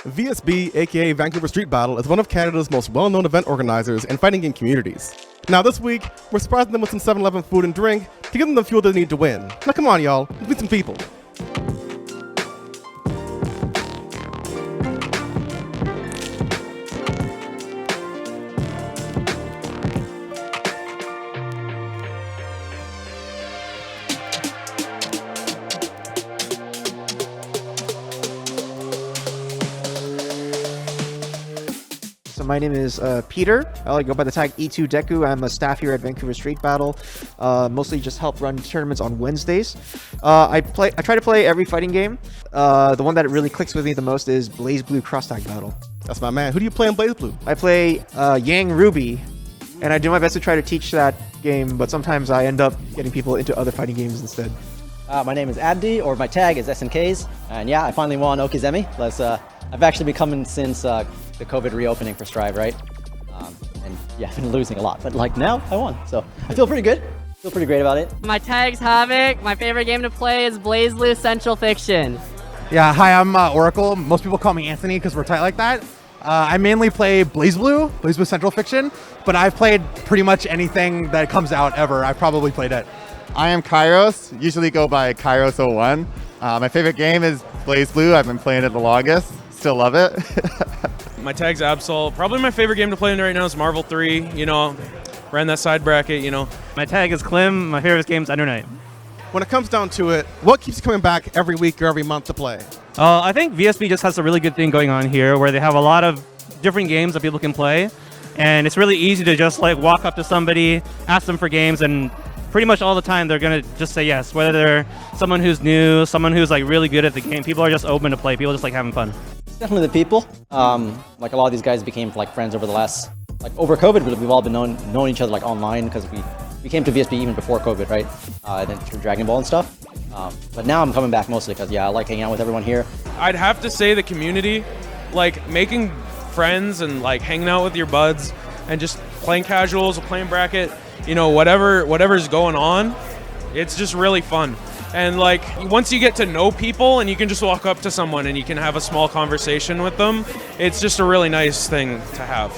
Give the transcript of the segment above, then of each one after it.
VSB, aka Vancouver Street Battle, is one of Canada's most well-known event organizers and fighting game communities. Now this week, we're surprising them with some 7-Eleven food and drink to give them the fuel they need to win. Now come on y'all, let's meet some people. So my name is Peter. I go by the tag E2 Deku. I'm a staff here at Vancouver Street Battle. Mostly just help run tournaments on Wednesdays. I try to play every fighting game. The one that really clicks with me the most is Blaze Blue Cross Tag Battle. That's my man. Who do you play in Blaze Blue? I play Yang Ruby, and I do my best to try to teach that game, but sometimes I end up getting people into other fighting games instead. My name is Abdi, or my tag is SNKs, and yeah, I finally won Okizemi. I've actually been coming since the COVID reopening for Strive, right? And yeah, I've been losing a lot, but like now I won, so I feel pretty good. Feel pretty great about it. My tag's Havoc. My favorite game to play is Blaze Blue Central Fiction. Yeah, hi, I'm Oracle. Most people call me Anthony because we're tight like that. I mainly play Blaze Blue Central Fiction, but I've played pretty much anything that comes out ever. I've probably played it. I am Kairos, usually go by Kairos01. My favorite game is Blaze Blue. I've been playing it the longest. Still love it. My tag's Absol. Probably my favorite game to play in right now is Marvel 3. You know, ran that side bracket, you know. My tag is Klim. My favorite game is Under Night. When it comes down to it, what keeps you coming back every week or every month to play? I think VSB just has a really good thing going on here where they have a lot of different games that people can play. And it's really easy to just like walk up to somebody, ask them for games, and pretty much all the time they're going to just say yes. Whether they're someone who's new, someone who's like really good at the game, people are just open to play. People just like having fun. Definitely the people. Like a lot of these guys became like friends over the last, like over COVID, we've all been knowing each other like online because we came to VSB even before COVID, right? Then through Dragon Ball and stuff. But now I'm coming back mostly because yeah, I like hanging out with everyone here. I'd have to say the community, like making friends and like hanging out with your buds and just playing casuals or playing bracket, you know, whatever's going on, it's just really fun. And like once you get to know people and you can just walk up to someone and you can have a small conversation with them, it's just a really nice thing to have.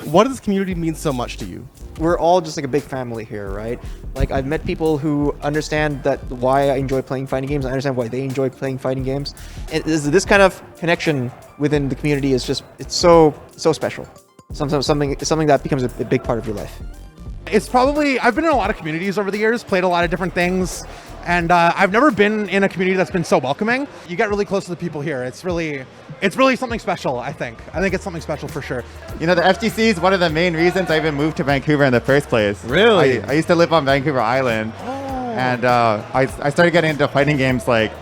What does this community mean so much to you? We're all just like a big family here, right? Like I've met people who understand that why I enjoy playing fighting games. I understand why they enjoy playing fighting games. And this kind of connection within the community is just, it's so special. Something that becomes a big part of your life. It's probably, I've been in a lot of communities over the years, played a lot of different things, and I've never been in a community that's been so welcoming. You get really close to the people here. It's really something special, I think. I think it's something special for sure. You know, the FGC is one of the main reasons I even moved to Vancouver in the first place. Really? I used to live on Vancouver Island, and I started getting into fighting games like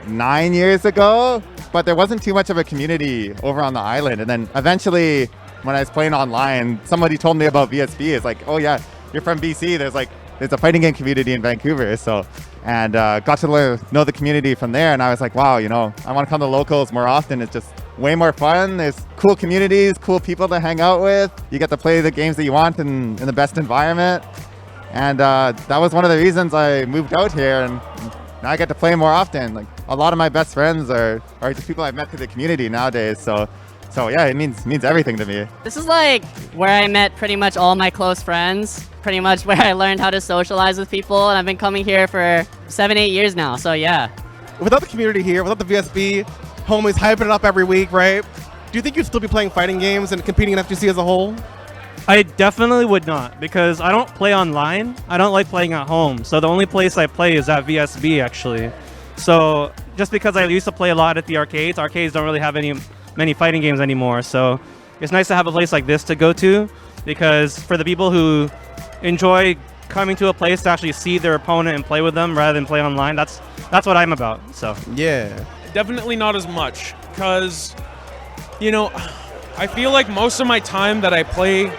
9 years ago, but there wasn't too much of a community over on the island. And then eventually, when I was playing online, somebody told me about VSB. It's like, oh yeah, you're from BC. There's a fighting game community in Vancouver. And got to know the community from there. And I was like, wow, you know, I want to come to locals more often. It's just way more fun. There's cool communities, cool people to hang out with. You get to play the games that you want in the best environment. And that was one of the reasons I moved out here. And now I get to play more often. Like a lot of my best friends are just people I've met through the community nowadays. So yeah, it means everything to me. This is like where I met pretty much all my close friends, pretty much where I learned how to socialize with people, and I've been coming here for 7-8 years now, so yeah. Without the community here, without the VSB, homies hyping it up every week, right? Do you think you'd still be playing fighting games and competing in FGC as a whole? I definitely would not because I don't play online. I don't like playing at home. So the only place I play is at VSB actually. So just because I used to play a lot at the arcades don't really have many fighting games anymore. So it's nice to have a place like this to go to because for the people who enjoy coming to a place to actually see their opponent and play with them rather than play online, that's what I'm about. So yeah, definitely not as much because, you know, I feel like most of my time that I play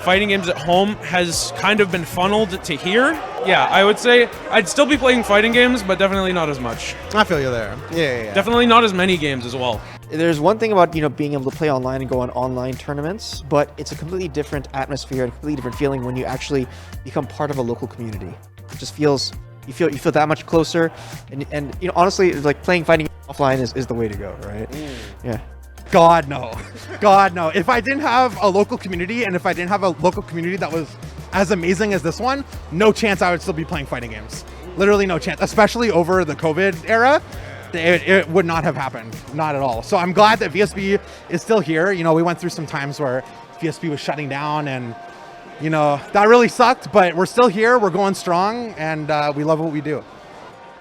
fighting games at home has kind of been funneled to here. Yeah, I would say I'd still be playing fighting games, but definitely not as much. I feel you there. Yeah. Definitely not as many games as well. There's one thing about, you know, being able to play online and go on online tournaments, but it's a completely different atmosphere and a completely different feeling when you actually become part of a local community. It just feels, you feel that much closer. And you know, honestly, it's like playing fighting offline is the way to go, right? Yeah. God no. God no. If I didn't have a local community, and if I didn't have a local community that was as amazing as this one, no chance I would still be playing fighting games. Literally no chance, especially over the COVID era. It would not have happened, not at all. So I'm glad that VSB is still here. You know, we went through some times where VSB was shutting down, and you know, that really sucked, but we're still here, we're going strong, and we love what we do.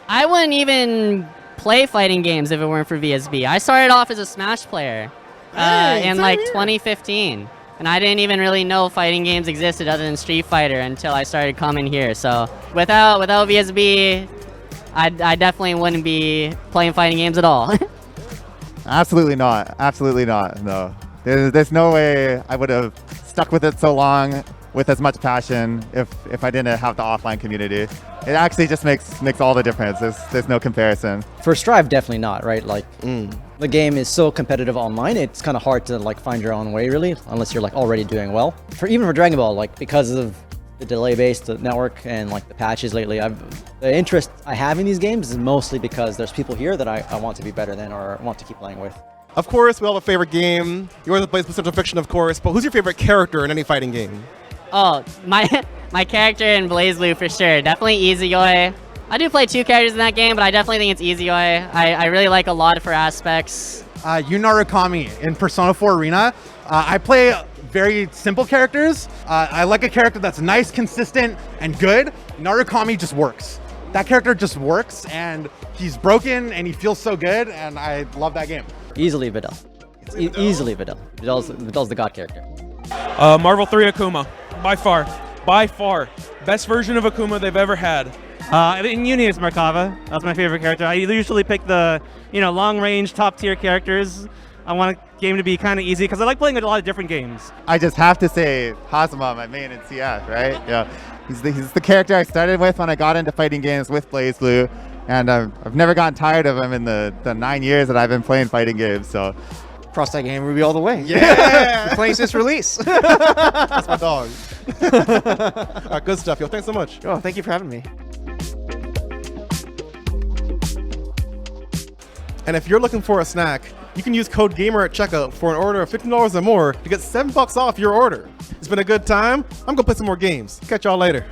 I wouldn't even play fighting games if it weren't for VSB. I started off as a Smash player in like 2015. And I didn't even really know fighting games existed other than Street Fighter until I started coming here. So without VSB, I definitely wouldn't be playing fighting games at all. Absolutely not. Absolutely not. No. There's no way I would have stuck with it so long with as much passion if I didn't have the offline community. It actually just makes all the difference. There's no comparison. For Strive, definitely not, right? Like, the game is so competitive online, it's kind of hard to like find your own way, really, unless you're like already doing well. Even for Dragon Ball, like because of the delay-based network and like the patches lately, the interest I have in these games is mostly because there's people here that I want to be better than or want to keep playing with. Of course, we all have a favorite game. Yours plays Pacific Fiction, of course, but who's your favorite character in any fighting game? Oh, my character in BlazBlue for sure. Definitely Easy-Oi. I do play 2 characters in that game, but I definitely think it's Easy-Oi. I really like a lot of her aspects. Narukami in Persona 4 Arena. I play very simple characters. I like a character that's nice, consistent, and good. Narukami just works. That character just works, and he's broken, and he feels so good, and I love that game. Easily Vidal. Easily Vidal. Vidal's the god character. Marvel 3 Akuma, by far, best version of Akuma they've ever had. In Uni, it's Markava. That's my favorite character. I usually pick the, long-range, top-tier characters. I want a game to be kind of easy because I like playing a lot of different games. I just have to say Hazama, my main in CF, right? Yeah, he's the character I started with when I got into fighting games with BlazBlue, and I've never gotten tired of him in the 9 years that I've been playing fighting games. So. Cross that game, Ruby all the way. Yeah! Playing since release. That's my dog. All right, good stuff, yo. Thanks so much. Oh, thank you for having me. And if you're looking for a snack, you can use code GAMER at checkout for an order of $15 or more to get $7 off your order. It's been a good time. I'm gonna play some more games. Catch y'all later.